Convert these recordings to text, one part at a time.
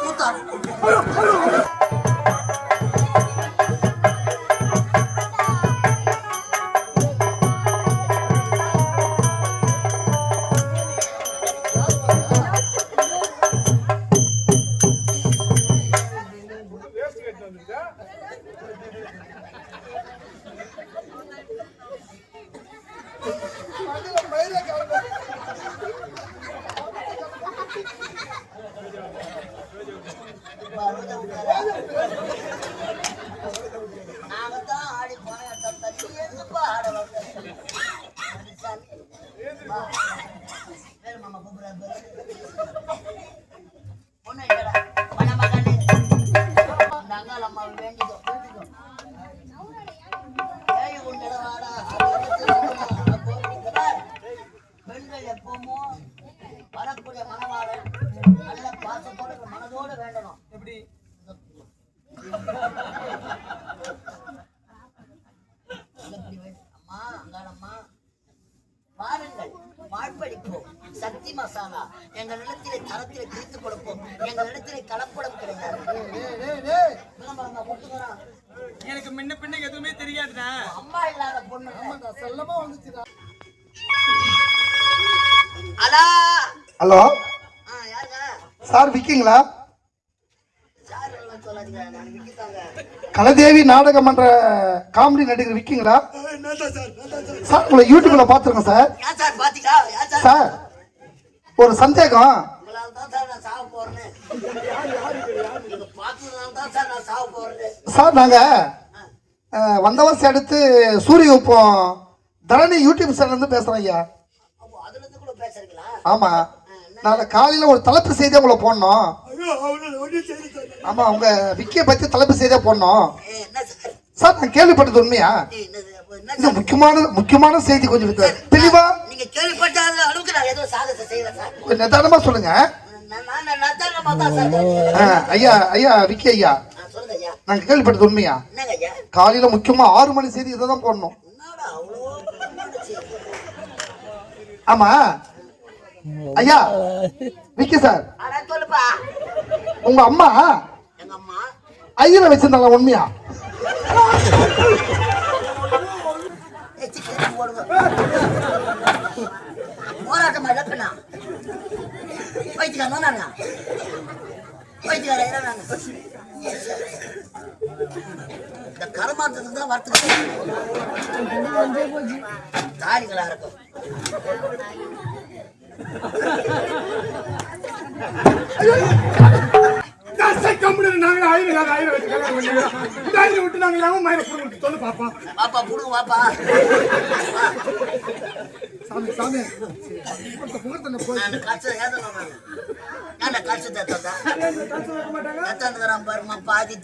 கூத்தா நாங்கதான் ஆடி போன தண்ணி எதுப்பா ஆட மாமா கூப்பிடுறாரு ஒண்ணு மணமகனே நாங்கள் அம்மா வேண்டிக்கோ பெண்கள் எப்பவுமோ வரக்கூடிய மனவாளன் நல்ல பாசத்தோட மனதோடு வேண்டணும். எப்படி அம்மா அங்காளம்மா வாருங்கள், வாழ்படிப்போம். சக்தி மசாலா எங்கள் இடத்திலே தரத்திலே பிரித்து கொடுப்போம். எங்கள் இடத்திலே கலப்படம் கிடையாது. எனக்கு முன்ன பின்ன எதுவுமே தெரியாதுடா. அம்மா இல்லாத பொண்ணு செல்லமா வந்துச்சுடா. ஹலோ யாருங்க சார், விக்கிங்களா? கலதேவி நாடக மன்ற காமெடி நடிகர் விக்கிங்களா சார்? உங்களை யூடியூப்ல பாத்துருக்கேன் சார். சார் ஒரு சந்தேகம். சார் நாங்க வந்த வருஷம் எடுத்து சூரிய உப்பம் தரணி யூடியூப் சேனல் இருந்து பேசுறோம் ஐயா. ஆமா, நாளை காலையில ஒரு தலைப்பு செய்தியா உங்களை போடணும். ஆமா, உங்க விக்கிய பத்தி தலைப்பு செய்தியா போடணும் சார். நான் கேள்விப்பட்டது உண்மையா? இது முக்கியமான செய்தி, கொஞ்சம் தெளிவா நீங்க கேள்விப்பட்ட அளவுக்கு நான் ஏதோ சாகசம் செய்யறேன் சார். கொஞ்சம் நிதானமா சொல்லுங்க ஐயா. ஐயா விக்கி ஐயா, நாங்க கேள்விப்பட்டது உண்மையா? காலையில முக்கியமா 6 மணி செய்தி இதை தான் போடணும். ஆமா ஐயா விக்கி சார், உங்க அம்மா ஐயரை வச்சிருந்தாங்க உண்மையா? போராட்டம் இழப்பினா வைத்துக்காரன் நாங்க வைத்துக்கார இந்த கருமாந்தத்துக்கு தான் வரத்துக்கு தாடிகளா இருக்கும். பாதி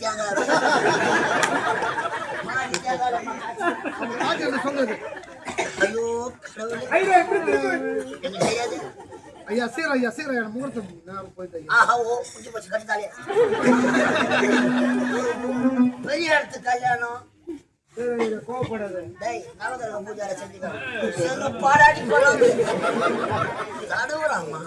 ஐயா சீரா ஐயா சீரா முகூர்த்தம் நான் போயிட்டேன். பெரிய இடத்து கல்யாணம் கோவப்படாது. பூஜார செஞ்சுக்க பாராட்டி போலாம் தடுவுறாமா.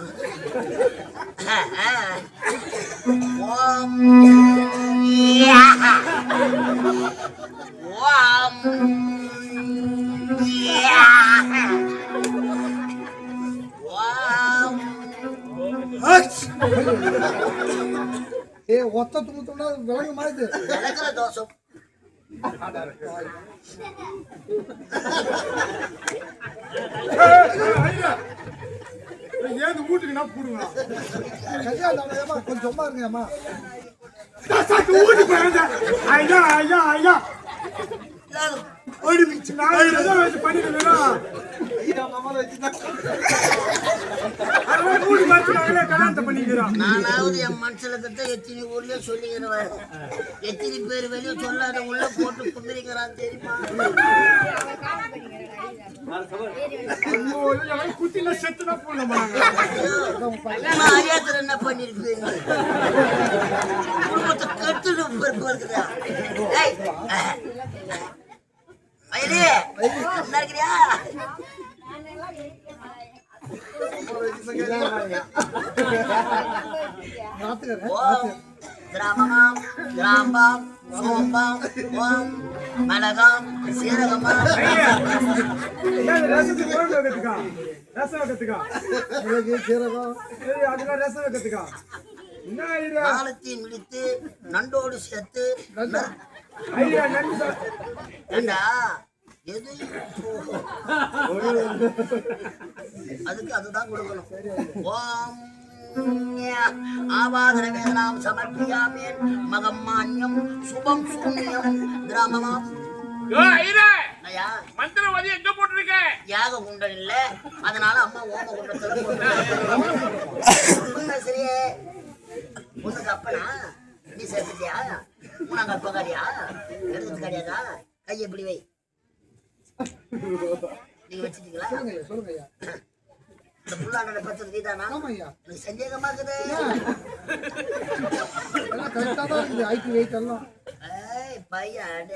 ஏ ஒத்த துமுத்துனா விலங்கு மாதிரி விளக்குற தோசம். ஏன் வீட்டுக்கு நான் போடுவேன் கொஞ்சம் சும்மா இருங்கம்மா. ஐயா ஐயா ஐயா நானாவது என் மனசுல கிட்ட எத்தனை ஊர்லயே சொல்லிக்கிறேன். எத்தனை பேர் வெளியே சொல்லாத உள்ள போட்டு குந்திரிக்கிறான் தெரியுமா? அறியாத்துல என்ன பண்ணிருப்பீங்க? குடும்பத்தை கெட்டு இருக்குதா? வயலி நல்லா இருக்கிறியா? ஓம் கிராமமாம் கிராம்பாம் சோம்பாம் ஓம் மலகாம் சீரகமாம் காலத்தையும் முடித்து நண்டோடு சேர்த்து ஏண்டா எது அதுக்கு அதுதான் கொடுக்கணும். ஓம் ஆவாதன வேதனாம் சமர்ப்பியாமேன் மகம்மான்யம் சுபம் சூன்யம் கிராமமாம். மந்திரவாதி எங்க போட்டிருக்க? யாக குண்டம் இல்ல, அதனால அம்மா ஓம குண்டத்துல சரியே. உனக்கு அப்பனா நீ சேர்த்துட்டியா? உனக்கு அப்பகாரியா? எடுத்து கிடையாதா? கையை எப்படி வை. நீங்க வச்சுட்டீங்களா? இந்த புல்லாண்ட பத்து நீதானா? சந்தேகமா இருக்குது. பையன்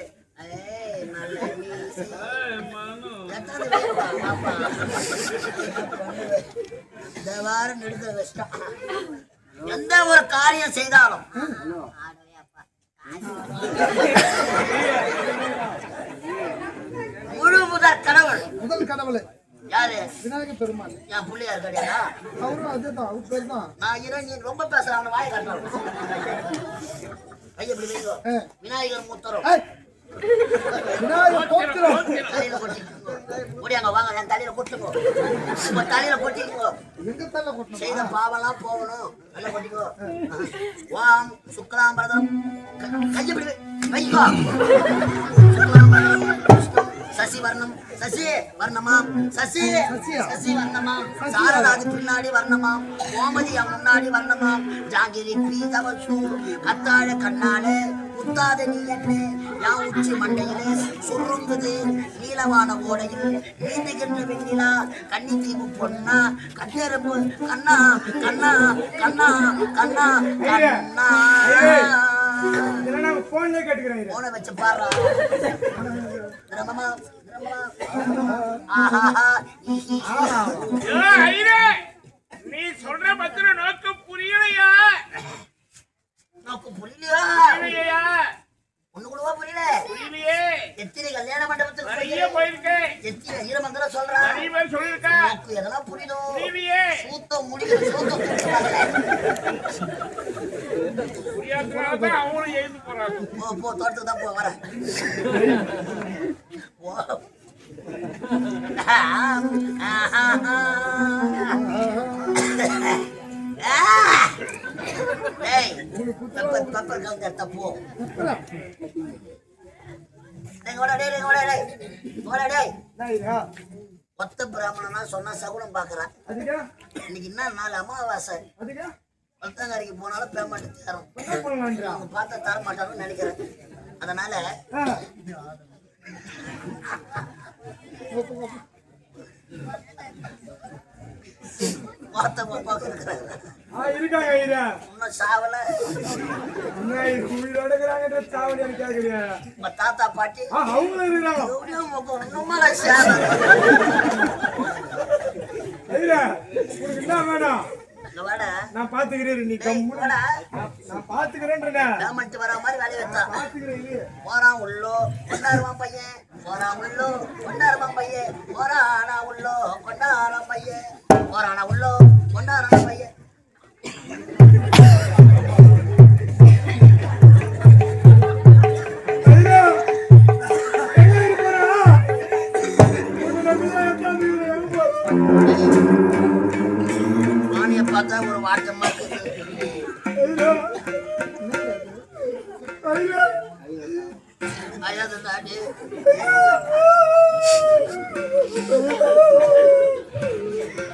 எந்த ஒரு காரியம் செய்தாலும் முழு முதல் கடவுள் யாரு? விநாயகர் பெருமாள். என் பிள்ளையார் கிடையாதா? அவரும் அதுதான், அவர் பேர் தான். நான் நீ ரொம்ப பேசுறேன், அவனை வாயை காட்டுறான். கையை எப்படி வைக்கோ. விநாயகர் மூத்தரும் விநாயகர் தோத்திரம் தலையில கொட்டிக்கோ. முடியாங்க வாங்க, என் தலையில கொட்டுக்கோ. உங்க தலையில கொட்டிக்கோ. எங்க தலை கொட்டணும்? செய்த பாவெல்லாம் போகணும். நல்லா கொட்டிக்கோ. வாம் சுக்லாம் பரதம் கையை எப்படி வைக்கோ. சசி வர்ணம் சசி வர்ணமாம் சசி சசி வர்ணமாம் சாரதாது பின்னாடி வர்ணமாம் கோமதி முன்னாடி வர்ணமாம் ஜாங்கிரி பீதவசு கத்தாழ கண்ணாலே குத்தாத நீ என்று யான் உச்சி மண்டையிலே சுருங்குது நீலவான ஓடையில் நீந்துகின்ற வெண்ணிலா கன்னித்தீவு பொன்னா கட்டெரும்பு கண்ணா கண்ணா கண்ணா கண்ணா கண்ணா போன வச்சு பாரு. நீ சொல்ற பத்திர நோக்கு புரியலையா? நோக்கு புரியலையா? ஒண்ணு கூடவா புரியல? புரியலையே. எத்தனை கல்யாண மண்டபத்துக்கு நிறைய போயிருக்கேன். எத்தனை ஈரமந்திரம் சொல்றான். நிறைய பேர் சொல்லிருக்கா. நோக்கு எதெல்லாம் புரியுதோ? புரியலையே. சூத்தம் முடிக்கிற சூத்தம் புரியாதனால அவங்களும் எழுந்து போறாங்க. போ தோட்டத்துக்கு தான் போ வர. தப்பு ஒத்த பிராமணனா சொன்னா சகுனம் பாக்குறான். இன்னைக்கு என்ன நாள் அமாவாசை. ஒத்தங்காரிக்கு போனாலும் பேமெண்ட் தரும். அவங்க பார்த்தா தர மாட்டாங்கன்னு நினைக்கிறேன். அதனால தாத்தா பாட்டி நான் பாத்துக்கிறேன். நீ நான் பாத்துக்கிறேன். வர மாதிரி வேலையை வச்சான். போறான் உள்ளோ கொண்டாடுவான் பையன். போறான் உள்ளோ கொண்டாடுவான் பையன். போறானா உள்ளோ கொண்டாடுற பையன். போறானா உள்ளோ கொண்டாடுற பையன். வாணிய பார்த்தா ஒரு வாட்டமா அயாது தாடி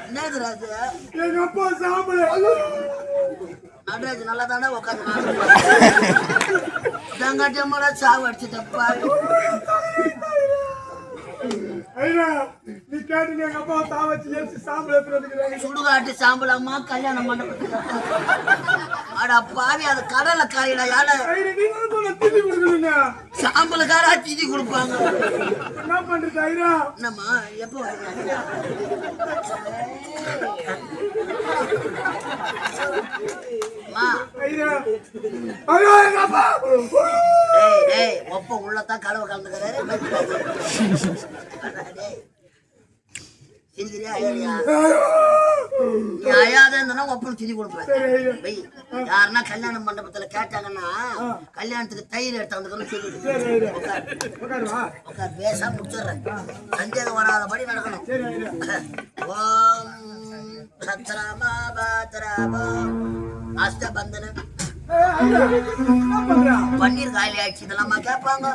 என்னது ராஜு? எங்க அப்பா சாப்பிட நடராஜ் நல்லா தானே உட்காந்து தங்காட்டியம்மாடா சாவு அடிச்சுட்டப்பா. நீ கேட்டு எங்க அப்பா தாவச்சு சாம்பல் சுடுகாட்டு சாம்பலாமா கல்யாணம் மண்டபத்துக்கு அட பாவி அது கடலை காயிடா யானை ஐயா நீங்க சொன்ன திதி கொடுக்கணுங்க சாம்பலுக்காரா திதி கொடுப்பாங்க என்ன பண்றது ஐயா என்னம்மா எப்போ ஐயா ஐயா அப்பா டேய் ஒப்ப உள்ளதான் கலவை கலந்துக்கிறாரு சிரிக்கிறியா ஐயா நீ அழாத இருந்தா ஒப்பனை திதி கொடுப்பேன் யாருன்னா கல்யாண மண்டபத்துல கேட்டாங்கன்னா கல்யாணத்துக்கு தயிர் எடுத்து வந்துக்கணும் சொல்லி உட்கார் பேசா முடிச்சிடுறேன் சந்தேகம் வராதபடி நடக்கணும் ஓம் சத்ராமா பாத்ராமா அஷ்டபந்தனம் பன்னீர் காலி ஆயிடுச்சு இதெல்லாமா கேட்பாங்க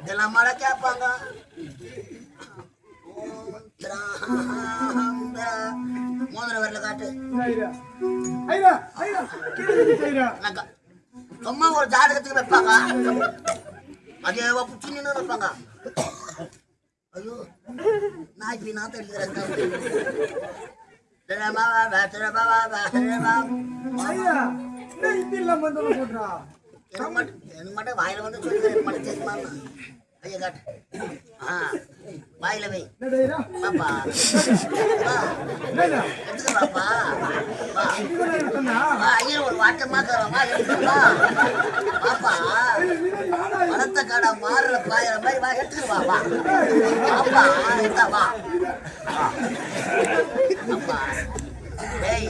இதெல்லாமால கேட்பாங்க மோதிர வரல காட்டு சும்மா ஒரு ஜாதகத்துக்கு வைப்பாங்க அதே புச்சின்னு வைப்பாங்க ஐயோ நான் இப்ப நான் எனக்கு மட்டும் வாயில வந்து சொல்லி தெரியுமா ஐயா காட்டு வாயில வை பாப்பா எடுத்துக்கலாப்பா ஐயா ஒரு வாட்டமா தரமா எடுத்துக்கா பாப்பா வளர்த்த கடை மாறுற பாயிற மாதிரி வா எடுத்துக்கவா வா பாப்பா எடுத்தா வா அப்பா டேய்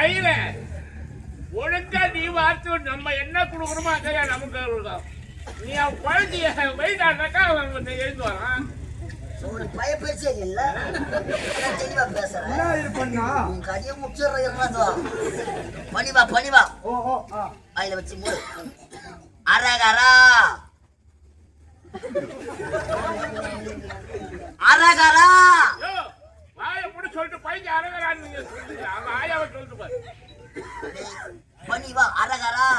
ஐயா ஒழுங்கா நீ வார்த்தை நம்ம என்ன கொடுக்கணுமோ அதையா நமக்கு நீ அவன் குழந்தைய வயதானாக்கா அவன் எழுந்து வரான் ஒரு பய பேச்சே இல்ல தெளிவா பேசுறேன் உன் கதையை முடிச்சிடுறேன் பணிவா அதுல வச்சு மூடு அரகரா அரகரா வாயை கூட சொல்லிட்டு பையன் அரகரான்னு நீங்க சொல்றீங்க அவன் ஆயாவை சொல்லிட்டு பாரு பணிவா அரகரா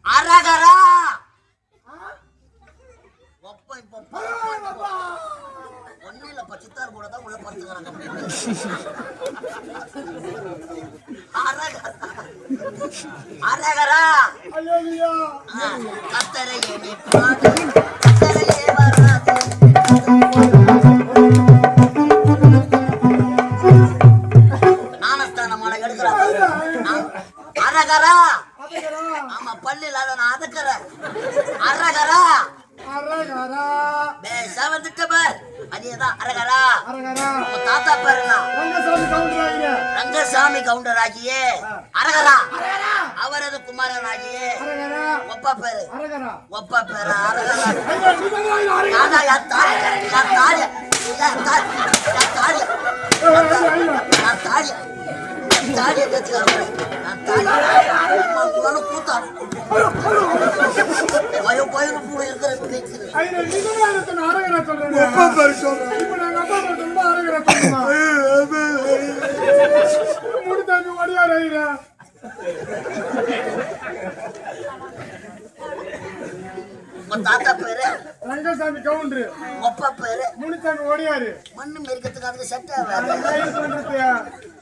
அரகரா ஒப்ப இப்ப ஒன்னும் இல்ல பச்சித்தார் கூட தான் உள்ள படுத்துக்கிறாங்க அரகரா கத்தரையே நீ பாடு கத்தரையே வராது நானஸ்தானமான எடுக்கிறாங்க அரகரா ஆமா பள்ளி இல்லாத நான் அதக்கிறேன் அரகரா பேசா வந்துட்ட பார் அதேதான் அரகரா உன் தாத்தா பேர் ரங்கசாமி கவுண்டர் ஆகியே அரகரா அவரது குமாரன் ஆகியே ஒப்பா பேரு அரகரா நான் தாலியை கத்துக்கிறேன் நான் தாலி கூத்தா பயம் கூட இருக்கிற உன் தாத்தா பேரு ரங்கசாமி கவுண்டரு ஒப்பா பேரு முனிசாமி ஓடியாரு மண்ணு மெருக்கத்துக்கு அதுக்கு செட் ஆகாது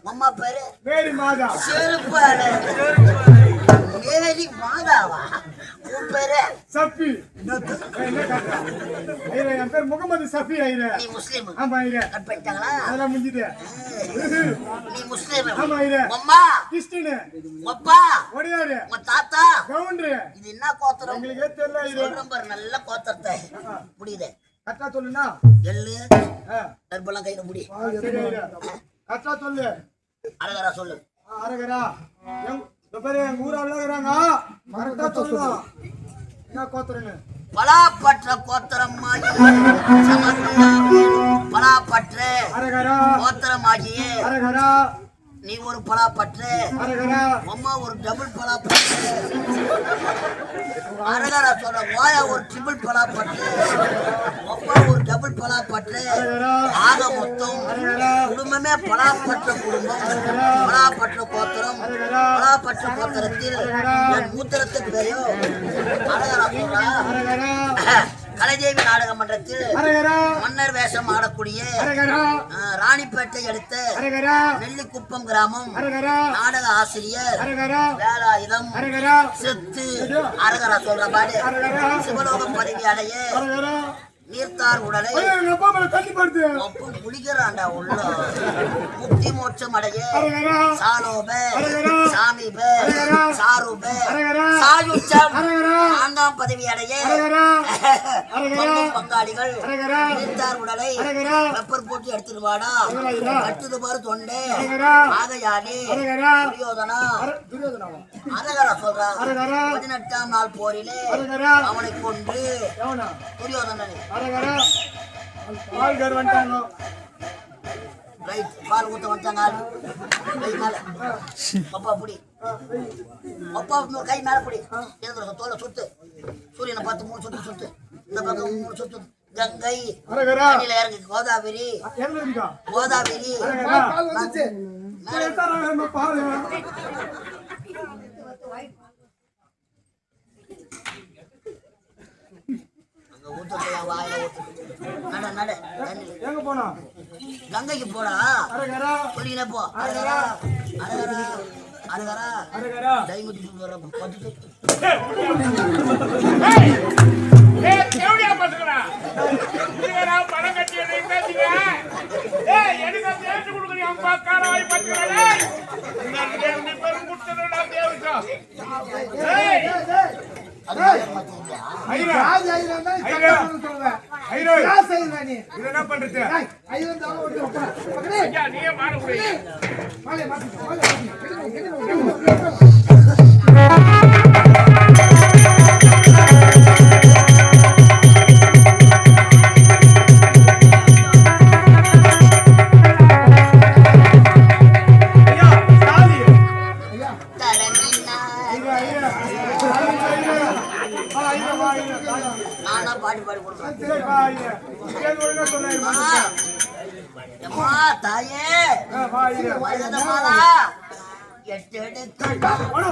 அம்மா பேரு மேரி மாதா செருப்பால மேரி மாதாவா உன் பேரு சஃபி என் பேர் முகமது சஃபி ஐயா நீ முஸ்லீம் ஆமா ஐயா கட் பண்ணிட்டாங்களா அதெல்லாம் முடிஞ்சுது நீ முஸ்லீம் ஆமா ஐயா அம்மா கிறிஸ்டின் அப்பா ஓடியாரு உன் தாத்தா கவுண்டரு இது என்ன கோத்திரம் உங்களுக்கே தெரியல இது நம்பர் நல்ல கோத்திரத்தை முடியுது கரெக்டா சொல்லுனா எள்ளு கருப்பெல்லாம் கையில முடி கரெக்டா சொல்லு அரகரா சொல்லு அரகரா எங்க ஊரா விளையாடுறாங்க கரெக்டா சொல்லலாம் என்ன கோத்திரன்னு பலாப்பற்ற கோத்திரமாகி பலாப்பற்ற கோத்திரமாகியே நீ ஒரு பலாப்பற்று அம்மா ஒரு டபுள் பலாப்பற்று அரகரா சொல்ற ஓயா ஒரு ட்ரிபிள் பலாப்பற்று அப்பா ஒரு டபுள் பலாப்பற்று ஆக மொத்தம் குடும்பமே பலாப்பற்ற குடும்பம் பலாப்பற்ற கோத்திரம் பலாப்பற்ற கோத்திரத்தில் என் மூத்திரத்து பேரையோ அரகரா சொல்றா கலைதேவி நாடக மன்றத்தில் அரகரா மன்னர் வேஷம் ஆடக்கூடிய அரகரா ராணிப்பேட்டை அடுத்த அரகரா நெல்லிக்குப்பம் கிராமம் அரகரா நாடக ஆசிரியர் அரகரா வேலாயுதம் அரகரா செத்து அரகரா சொல்ற பாடு சிவலோக பதவி அடைய அரகரா நீர்த்தார் உடலை ஐயோ எங்க அப்பா மேல தண்ணி படுது ஒப்பு குளிக்கிறான்டா உள்ள முக்தி மோட்சம் அடைய அரகரா சாலோப அரகரா சாமிப அரகரா சாருப அரகரா சாயுச்சம் அரகரா 4ஆம் பதவி அடைய அரகரா அரகரா பங்கும் பங்காளிகள் அரகரா நீர்த்தார் உடலை அரகரா பெப்பர் போட்டு எடுத்துட்டு வாடா கட்டுது பாரு தொண்டை அரகரா ஆகையாலே அரகரா துரியோதனா துரியோதனாவா அரகரா சொல்றா அரகரா 18ஆம் நாள் போரிலே அரகரா அவனை கொண்டு எவனா துரியோதனனை அரகரா ஆள் கர் வந்துட்டாங்க ரைட் பால் ஊத்த வந்துட்டாங்க ஆளு. கை மேல அப்பா புடி அப்பா இன்னொரு கை மேல புடி எதுக்கு தோலை சுத்து சூரியனை பார்த்து 3 சுத்து சுத்து இந்த பக்கம் 3 சுத்து கங்கை அரகரா தண்ணியில இறங்கு கோதாவரி எங்க இருக்கா கோதாவரி அரகரா பால் வந்துச்சு மேல தரங்க பால் அங்க ஊத்துறியா வாயில ஊத்து நட நட தண்ணி எங்க போனா கங்கைக்கு போடா அரகரா சொல்லினே போ அரகரா அரகரா அரகரா அரகரா டைமுட்டி வர பத்து ஏய் கேவடியா பசங்களா நீங்க பணம் கட்டி பேசுங்க ஏய் எனக்கு பேச்சு கொடுக்குறீங்க அம்மா காராய் பசங்களா இந்த தேவனி பெரும் குட்டறடா தேவசா ஏய் ஐரா ராஜ் ஐரா ஐரா சொல்றேன் ஐரா ராஜ் ஐரா நீ இது என்ன பண்றது ஐரா தான் ஓட்டு பக்கடே ஐயா நீயே மாற முடியல மாலே மாத்தி ஐயா சாலி ஐயா தரணினா ஐரா ஐரா ஐரா ஐரா நானா பாடி பாடி கொடுக்குறேன் சரி பா ஐரா ஏன் ஒழுங்கா சொன்னா அம்மா தாயே பா ஐரா வயதமாலா எட்டெடுக்கட்டா போடு